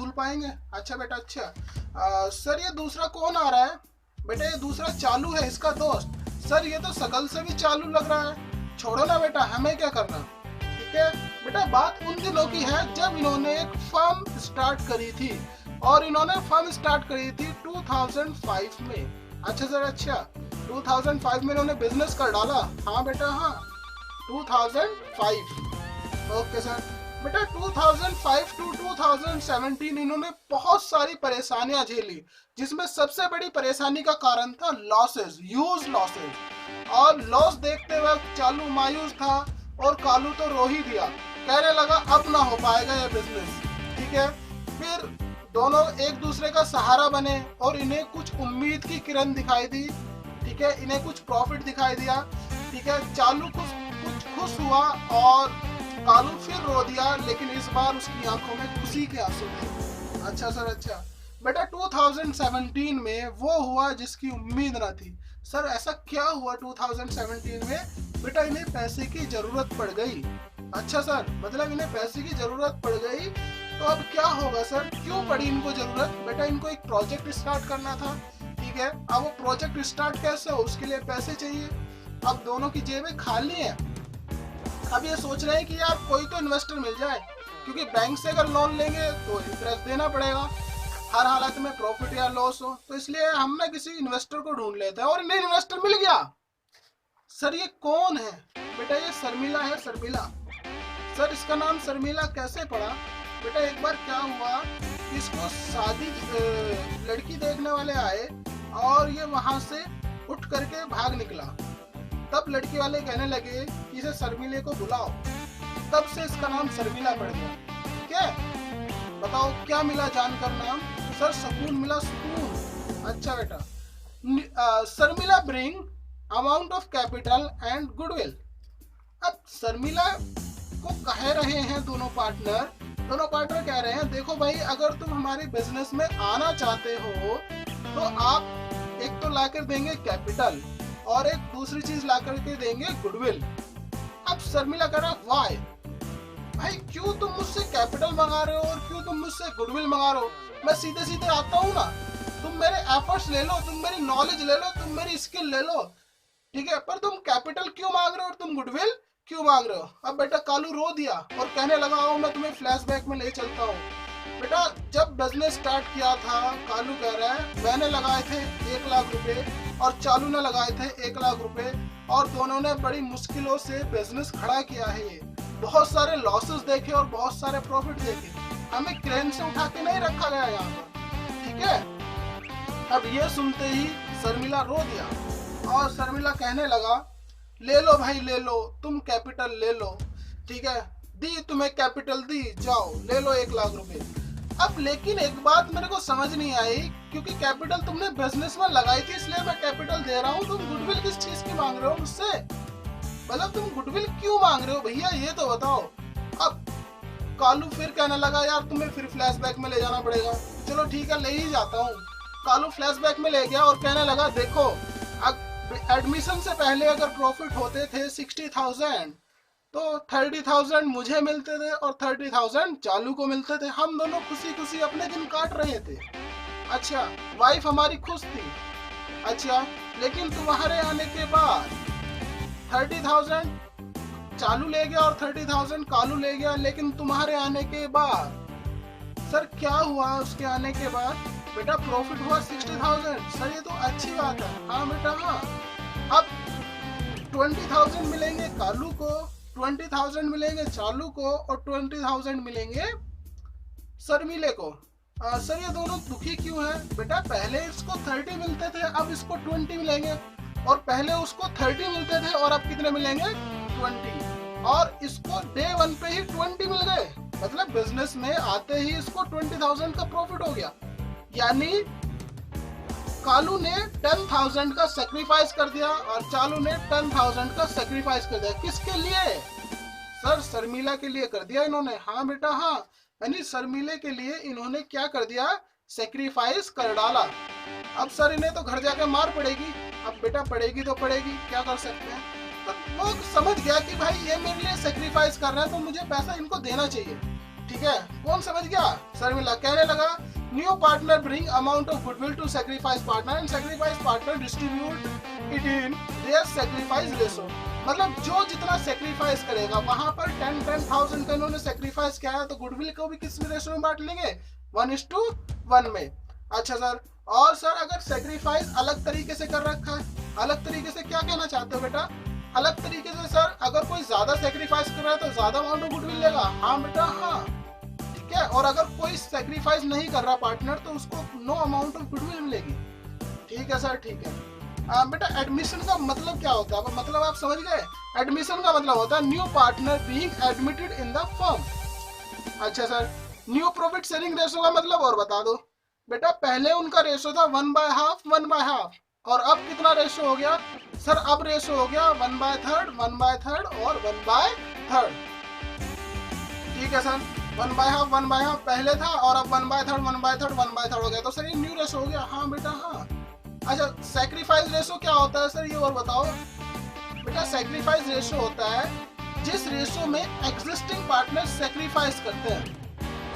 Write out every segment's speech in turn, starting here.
भूल पाएंगे। अच्छा बेटा अच्छा। सर ये दूसरा कौन आ रहा है? बेटा ये दूसरा चालू है, इसका दोस्त। सर ये तो शकल से भी चालू लग रहा है। छोड़ो ना बेटा, हमें क्या करना। ठीक है बेटा, बात उन दिनों की है जब इन्होंने एक फर्म स्टार्ट करी थी, और इन्होंने फर्म स्टार्ट करी थी 2005 में। अच्छा सर अच्छा, 2005 में इन्होंने बिजनेस कर डाला। हाँ बेटा हाँ, 2005। Okay sir. बेटा 2005 टू 2017 इन्होंने बहुत सारी परेशानियां झेली, जिसमें सबसे बड़ी परेशानी का कारण था लॉसेस, ह्यूज लॉसेस। और लॉस देखते वक्त चालू मायूस था और कालू तो रो ही दिया, कहने लगा अब ना हो पाएगा ये बिजनेस। ठीक है, फिर दोनों एक दूसरे का सहारा बने और इन्हें कुछ उम्मीद की किरण दिखाई दी। ठीक है, इन्हें कुछ प्रॉफिट दिखाई दिया। ठीक है, चालू कुछ खुश हुआ और कालू फिर रो दिया, लेकिन इस बार उसकी आंखों में खुशी के आंसू थे। अच्छा सर अच्छा। बेटा 2017 में वो हुआ जिसकी उम्मीद न थी। सर ऐसा क्या हुआ 2017 में? बेटा इन्हें पैसे की जरूरत पड़ गई। अच्छा सर, मतलब इन्हें पैसे की जरूरत पड़ गई, तो अब क्या होगा सर? क्यों पड़ी इनको जरूरत? बेटा इनको एक प्रोजेक्ट स्टार्ट करना था। ठीक है, अब वो प्रोजेक्ट स्टार्ट कैसे हो, उसके लिए पैसे चाहिए। अब दोनों की जेबें खाली हैं। अब ये सोच रहे हैं कि यार कोई तो इन्वेस्टर मिल जाए, क्योंकि बैंक से अगर लोन लेंगे तो इंटरेस्ट देना पड़ेगा, हर हालत में प्रॉफिट या लॉस हो। तो इसलिए हम ना किसी इन्वेस्टर को ढूंढ लेते हैं, और इन्हें इन्वेस्टर मिल गया। सर ये कौन है? बेटा ये शर्मिला है, शर्मिला। सर इसका नाम शर्मिला कैसे पड़ा? बेटा एक बार क्या हुआ, इसको शादी लड़की देखने वाले आए और ये वहां से उठ करके भाग निकला। तब लड़की वाले कहने लगे कि इसे शर्मिले को बुलाओ, तब से इसका नाम शर्मिला पड़ गया। ठीक है, बताओ क्या मिला जानकर नाम? सर सुकून मिला, सुकून। अच्छा बेटा, Sharmila bring amount of capital and goodwill. अब शर्मिला को कह रहे हैं दोनों पार्टनर कह रहे हैं, देखो भाई अगर तुम हमारे बिजनेस में आना चाहते हो तो आप एक तो लाकर देंगे कैपिटल और एक दूसरी चीज लाकर के देंगे गुडविल। अब शर्मिला कह रहा वाई भाई, क्यों तुम मुझसे कैपिटल मंगा रहे हो और क्यों तुम मुझसे गुडविल मंगा रहे हो? मैं सीधे सीधे आता हूँ ना, तुम मेरे एफर्ट्स ले लो, तुम मेरी नॉलेज ले लो, तुम मेरी स्किल ले लो। ठीक है, पर तुम कैपिटल क्यों मांग रहे हो और तुम गुडविल क्यों मांग रहे हो? अब बेटा कालू रो दिया और कहने लगा आओ मैं तुम्हें फ्लैशबैक में ले चलता हूँ। बेटा जब बिजनेस स्टार्ट किया था, कालू कह रहा है मैंने लगाए थे 1 लाख रुपए और चालू ने लगाए थे 1 लाख रुपए, और दोनों ने बड़ी मुश्किलों से बिजनेस खड़ा किया है। ये बहुत सारे लॉसेस देखे और बहुत सारे प्रॉफिट देखे, हमें क्रेन से उठा के नहीं रखा गया यहाँ पर। ठीक है, अब ये सुनते ही शर्मिला रो दिया और शर्मिला कहने लगा ले लो भाई ले लो, तुम कैपिटल ले लो। ठीक है, दी तुम्हें कैपिटल दी, जाओ ले लो 1 लाख रुपए। अब लेकिन एक बात मेरे को समझ नहीं आई, क्योंकि कैपिटल तुमने बिजनेस में लगाई थी इसलिए मैं कैपिटल दे रहा हूँ, तुम गुडविल किस चीज की मांग रहे हो मुझसे? मतलब तुम गुडविल क्यों मांग रहे हो भैया, ये तो बताओ। अब कालू फिर कहने लगा यार तुम्हें फिर फ्लैशबैक में ले जाना पड़ेगा। चलो ठीक है, ले ही जाता हूँ। कालू फ्लैशबैक में ले गया और कहने लगा देखो एडमिशन से पहले अगर प्रॉफिट होते थे 60,000 तो 30,000 मुझे मिलते थे और 30,000 चालू को मिलते थे। हम दोनों खुशी खुशी अपने दिन काट रहे थे। अच्छा, वाइफ हमारी खुश थी। अच्छा, लेकिन तुम्हारे आने के बाद 30,000 चालू ले गया और 30,000 कालू ले गया, लेकिन तुम्हारे आने के बाद सर क्या हुआ? उसके आने के बाद बेटा प्रॉफिट हुआ 60,000। सर ये तो अच्छी बात है। हाँ बेटा हाँ, अब 20,000 मिलेंगे कालू को, 20,000 मिलेंगे चालू को और 20,000 मिलेंगे शर्मिले को। सर ये दोनों दुखी क्यों है? बेटा पहले इसको 30 मिलते थे, अब इसको 20 मिलेंगे, और पहले उसको 30 मिलते थे और अब कितने मिलेंगे? 20, और इसको डे 1 पे ही 20 मिल गए, मतलब बिजनेस में आते ही इसको 20,000 का प्रॉफिट हो गया। यानी कालू ने 10,000 का सेक्रीफाइस कर दिया और चालू ने 10,000 का सेक्रीफाइस कर दिया। किसके लिए? सर शर्मिला के लिए कर दिया इन्होंने। हाँ बेटा हाँ, यानी शर्मिले के लिए इन्होंने क्या कर दिया? सेक्रीफाइस कर डाला। अब सर इन्हें तो घर जाकर मार पड़ेगी। अब बेटा पड़ेगी तो पड़ेगी, क्या कर सकते हैं। तो वो समझ गया कि भाई ये मेरे लिए सेक्रीफाइस कर रहा है तो मुझे पैसा इनको देना चाहिए। ठीक है, कौन समझ गया? शर्मिला कहने लगा new partner bring amount of goodwill to sacrifice partner and sacrifice partner distribute it in their sacrifice ratio. मतलब जो जितना सैक्रिफाइस करेगा वहां पर 10,000 का इन्होंने सैक्रिफाइस किया है तो गुडविल को भी किस रेशो में बांट लेंगे? 1:1 में। अच्छा सर, और सर अगर सैक्रिफाइस अलग तरीके से कर रखा है, अलग तरीके से क्या कहना चाहते हो बेटा? अलग तरीके से सर अगर कोई ज्यादा सैक्रिफाइस कर रहा है तो ज्यादा अमाउंट ऑफ गुडविल लेगा। हाँ बेटा हाँ, ठीक है। और अगर कोई सैक्रिफाइस नहीं कर रहा पार्टनर तो उसको नो अमाउंट ऑफ गुडविल मिलेगी। ठीक है सर, ठीक है। बेटा एडमिशन का मतलब क्या होता है? मतलब आप समझ गए? एडमिशन का मतलब होता है new partner being admitted in the firm. अच्छा sir, new profit sharing ratio का मतलब और बता दो बेटा। पहले उनका रेशो था 1/2 1/2 और अब कितना रेशो हो गया? सर अब रेशो हो गया 1/3 1/3 और 1/3। ठीक है सर, 1/2 1/2 पहले था और अब 1/3 1/3 1/3 हो गया, तो सर ये न्यू रेशो हो गया। हाँ बेटा हाँ। अच्छा, सैक्रिफाइस रेशो क्या होता है सर, ये और बताओ बेटा। सैक्रिफाइस रेशो होता है जिस रेशो में एग्जिस्टिंग पार्टनर सैक्रिफाइस करते हैं।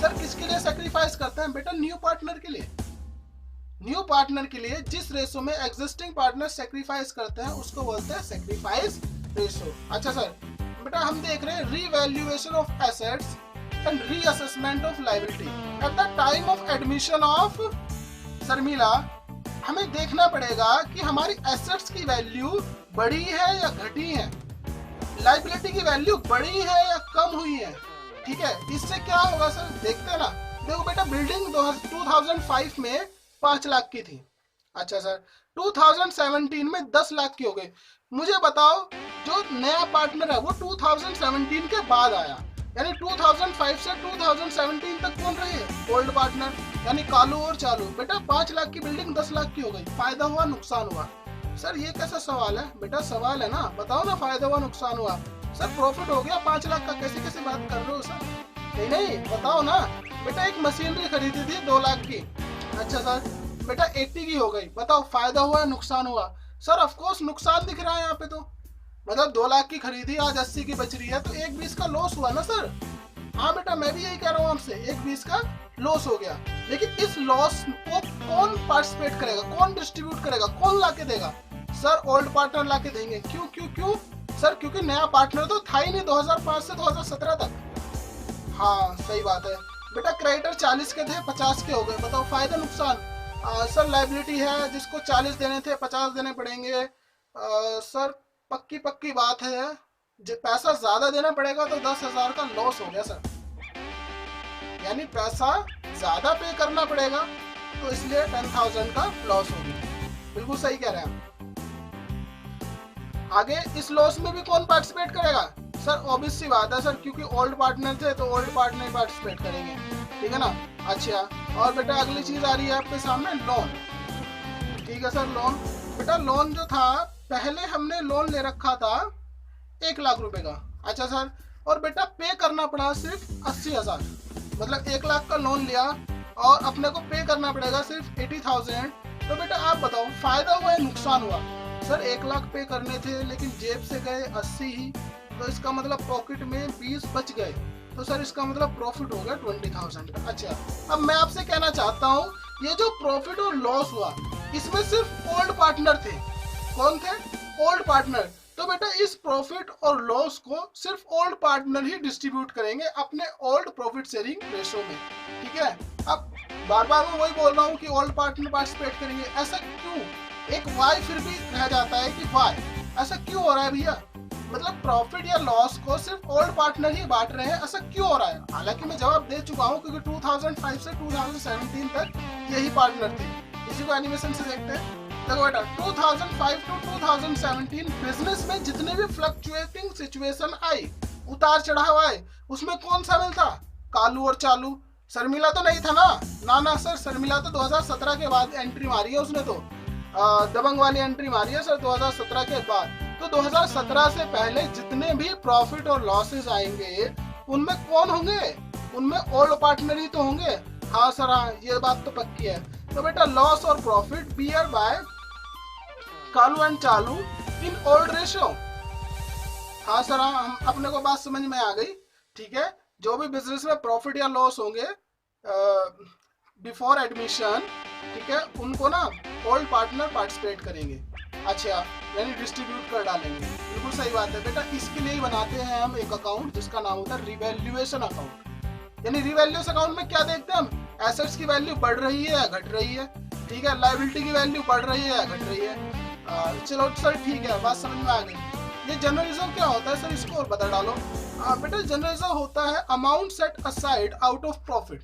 सर किसके लिए सैक्रिफाइस करते हैं बेटा? न्यू पार्टनर के लिए। न्यू पार्टनर के लिए जिस रेशो में एग्जिस्टिंग पार्टनर सैक्रिफाइस करते हैं उसको बोलते हैं सैक्रिफाइस रेशो। अच्छा सर, बेटा हम देख रहे हैं revaluation of assets and reassessment of liability at the time of admission of. Sharmila, हमें देखना पड़ेगा कि हमारी एसेट्स की वैल्यू बढ़ी है या घटी है, लायबिलिटी की वैल्यू बढ़ी है या कम हुई है। ठीक है, इससे क्या होगा सर? देखते हैं ना। देखो बेटा, बिल्डिंग 2005 में 5 लाख की थी। अच्छा सर, 2017 में 10 लाख की हो गई। मुझे बताओ जो नया पार्टनर है वो 2017 के बाद आया, यानी 2005 से 2017 तक कौन रहे? ओल्ड पार्टनर, यानी कालू और चालू। बेटा 5 लाख की बिल्डिंग 10 लाख की हो गई, फायदा हुआ नुकसान हुआ? सर ये कैसा सवाल है बेटा? सवाल है ना, बताओ ना, फायदा हुआ नुकसान हुआ? सर प्रॉफिट हो गया 5 लाख का, कैसे कैसे बात कर रहे हो सर? नहीं नहीं, बताओ ना बेटा। एक मशीनरी खरीदी थी 2 लाख की। अच्छा सर, बेटा 80 की हो गई, बताओ फायदा हुआ या नुकसान हुआ? सर ऑफ कोर्स नुकसान दिख रहा है यहाँ पे तो। मतलब 2 लाख की खरीदी, आज 80 की बच रही है, तो 1/20 का लॉस हुआ ना सर? हाँ बेटा, मैं भी यही कह रहा हूँ आपसे, 1/20 का लॉस हो गया। लेकिन इस लॉस को कौन पार्टिसिपेट करेगा, कौन डिस्ट्रीब्यूट करेगा, कौन लाके देगा? सर ओल्ड पार्टनर लाके देंगे। क्यों क्यों क्यों? सर क्योंकि नया पार्टनर तो था ही नहीं 2005 से 2017 तक। हाँ सही बात है बेटा। क्रेडिटर 40 के थे, 50 के हो गए, बताओ फायदा नुकसान? सर लायबिलिटी है, जिसको 40 देने थे 50 देने पड़ेंगे। सर पक्की बात है, जब पैसा ज्यादा देना पड़ेगा तो 10,000 का लॉस हो गया सर, यानी पैसा ज्यादा पे करना पड़ेगा तो इसलिए 10,000 का लॉस होगी। बिल्कुल सही कह रहे हैं। आगे इस लॉस में भी कौन पार्टिसिपेट करेगा? सर ऑब्वियस सी बात है सर, क्योंकि ओल्ड पार्टनर थे तो ओल्ड पार्टनर पार्टिसिपेट करेंगे। ठीक है ना? अच्छा, और बेटा अगली चीज आ रही है आपके सामने, लोन। ठीक है सर, लोन। बेटा लोन जो था, पहले हमने लोन ले रखा था 1 लाख रुपए का। अच्छा सर, और बेटा पे करना पड़ा सिर्फ 80,000, मतलब 1 लाख का लोन लिया और अपने को पे करना पड़ेगा सिर्फ 80,000। तो बेटा आप बताओ फायदा हुआ या नुकसान हुआ? सर 1 लाख पे करने थे लेकिन जेब से गए 80 ही, तो इसका मतलब पॉकेट में 20 बच गए, तो सर इसका मतलब प्रॉफिट हो गया 20,000। अच्छा, अब मैं आपसे कहना चाहता हूँ, ये जो प्रॉफिट और लॉस हुआ इसमें सिर्फ ओल्ड पार्टनर थे। कौन थे? Old partner. तो बेटा इस प्रॉफिट और लॉस को सिर्फ ओल्ड पार्टनर ही डिस्ट्रीब्यूट करेंगे अपने ओल्ड प्रॉफिट शेयरिंग रेशो में। ठीक है, अब बार बार मैं वही बोल रहा हूँ कि ओल्ड पार्टनर पार्टिसिपेट करेंगे। ऐसा क्यों? एक वाई फिर भी रह जाता है कि वाई ऐसा क्यों हो रहा है भैया? मतलब प्रॉफिट या लॉस को सिर्फ ओल्ड पार्टनर ही बांट रहे हैं, ऐसा क्यों हो रहा है? हालांकि मैं जवाब दे चुका हूँ, क्योंकि 2005 से 2017 तक यही पार्टनर थे। इसी को एनिमेशन से देखते हैं। देखो बेटा 2005 टू 2017 बिजनेस में जितने भी फ्लक्चुएटिंग सिचुएशन आई, उतार चढ़ाव आए, उसमें कौन शामिल था? कालू और चालू। शर्मिला तो नहीं था ना? ना सर, शर्मिला तो 2017 के बाद एंट्री मारी है उसने, तो दबंग वाली एंट्री मारी है सर 2017 के बाद। तो 2017 से पहले जितने भी प्रॉफिट और लॉसेस आएंगे उनमें कौन होंगे? उनमें ओल्ड पार्टनर ही तो होंगे। हाँ सर हाँ, ये बात तो पक्की है। तो बेटा लॉस और profit bear by Kalu and Chalu in old ratio. हाँ सर हाँ, अपने को बात समझ में आ गई। ठीक है, जो भी बिजनेस में प्रॉफिट या लॉस होंगे बिफोर एडमिशन, ठीक है, उनको ना ओल्ड पार्टनर पार्टिसिपेट करेंगे। अच्छा, यानी डिस्ट्रीब्यूट कर डालेंगे। बिल्कुल सही बात है बेटा, इसके लिए ही बनाते हैं हम एक अकाउंट जिसका नाम होता है रिवैल्यूएशन अकाउंट। यानी रिवैल्यूएशन अकाउंट में क्या देखते हैं हम, एसेट्स की वैल्यू बढ़ रही है या घट रही है, ठीक है, लायबिलिटी की वैल्यू बढ़ रही है या घट रही है। चलो सर ठीक है, बात समझ में आ गई। ये जनरल रिजर्व क्या होता है सर, इसको और बता डालो। बेटा जनरल रिजर्व होता है amount set aside out of profit.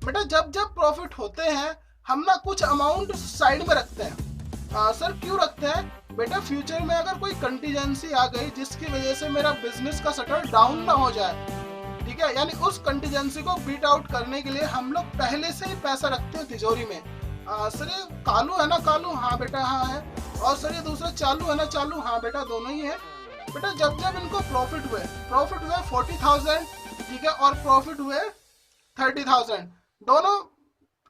बेटा जब जब प्रॉफिट होते हैं हम ना कुछ अमाउंट साइड में रखते हैं। सर क्यों रखते हैं बेटा, फ्यूचर में अगर कोई कंटीजेंसी आ गई जिसकी वजह से मेरा बिजनेस का शटर डाउन ना हो जाए, ठीक है, यानी उस कंटीजेंसी को बीट आउट करने के लिए हम लोग पहले से ही पैसा रखते हैं तिजोरी में। सर ये कालू है ना, कालू, हाँ बेटा हाँ है। और सर ये दूसरा चालू है ना, चालू, हाँ बेटा दोनों ही है। बेटा जब जब इनको प्रॉफिट हुए 40,000, ठीक है, और प्रॉफिट हुए 30,000, दोनों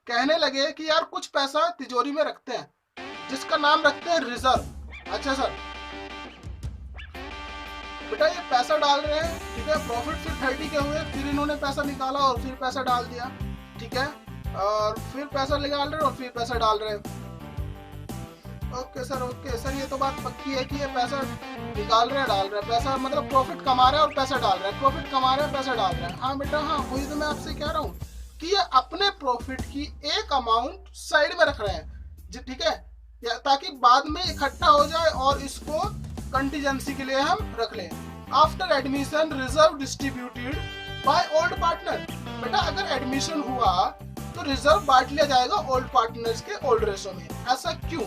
कहने लगे कि यार कुछ पैसा तिजोरी में रखते हैं जिसका नाम रखते हैं रिजर्व। अच्छा सर, बेटा ये पैसा डाल रहे हैं, ठीक है, प्रॉफिट फिर 30 के हुए, फिर इन्होंने पैसा निकाला और फिर पैसा डाल दिया, ठीक है, और फिर पैसा निकाल रहे और फिर पैसा डाल रहे। ओके सर, ये तो बात पक्की है कि ये पैसा निकाल रहे हैं डाल रहे हैं, पैसा मतलब प्रॉफिट कमा रहे हैं और पैसा डाल रहे हैं, प्रॉफिट कमा रहे हैं पैसा डाल रहे हैं। हाँ बेटा हाँ, वही तो मैं आपसे कह रहा हूँ कि ये अपने प्रॉफिट की एक अमाउंट साइड में रख रहे हैं, ठीक है, ताकि बाद में इकट्ठा हो जाए और इसको कंटीजेंसी के लिए हम रख लें। After admission reserve distributed by old partner. बेटा अगर एडमिशन हुआ तो रिजर्व बांट लिया जाएगा ओल्ड पार्टनर्स के ओल्ड रेशो में। ऐसा क्यों?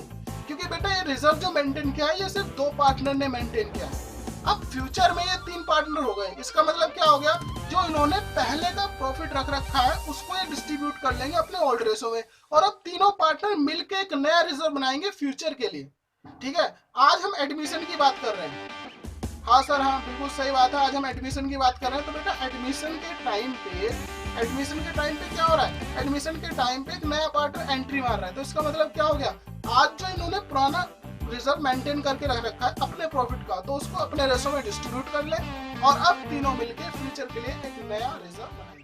क्योंकि बेटा ये रिजर्व जो मेंटेन किया है ये सिर्फ 2 पार्टनर ने मेंटेन किया है। अब फ्यूचर में ये 3 पार्टनर हो गए। इसका मतलब क्या हो गया, जो इन्होंने पहले का प्रॉफिट रख रखा है उसको ये डिस्ट्रीब्यूट कर लेंगे अपने ओल्ड रेशो में, और अब तीनों पार्टनर मिलके एक नया रिजर्व बनाएंगे फ्यूचर के लिए। ठीक है, आज हम एडमिशन की बात कर रहे हैं। हाँ सर हाँ, बिल्कुल सही बात है, आज हम एडमिशन की बात कर रहे हैं। तो बेटा एडमिशन के टाइम पे क्या हो रहा है, एडमिशन के टाइम पे एक नया पार्टनर एंट्री मार रहा है। तो इसका मतलब क्या हो गया, आज जो इन्होंने पुराना रिजर्व मेंटेन करके रख रखा है अपने प्रॉफिट का, तो उसको अपने रेशो में डिस्ट्रीब्यूट कर ले और अब तीनों मिलके फ्यूचर के लिए एक नया रिजर्व बनाएंगे।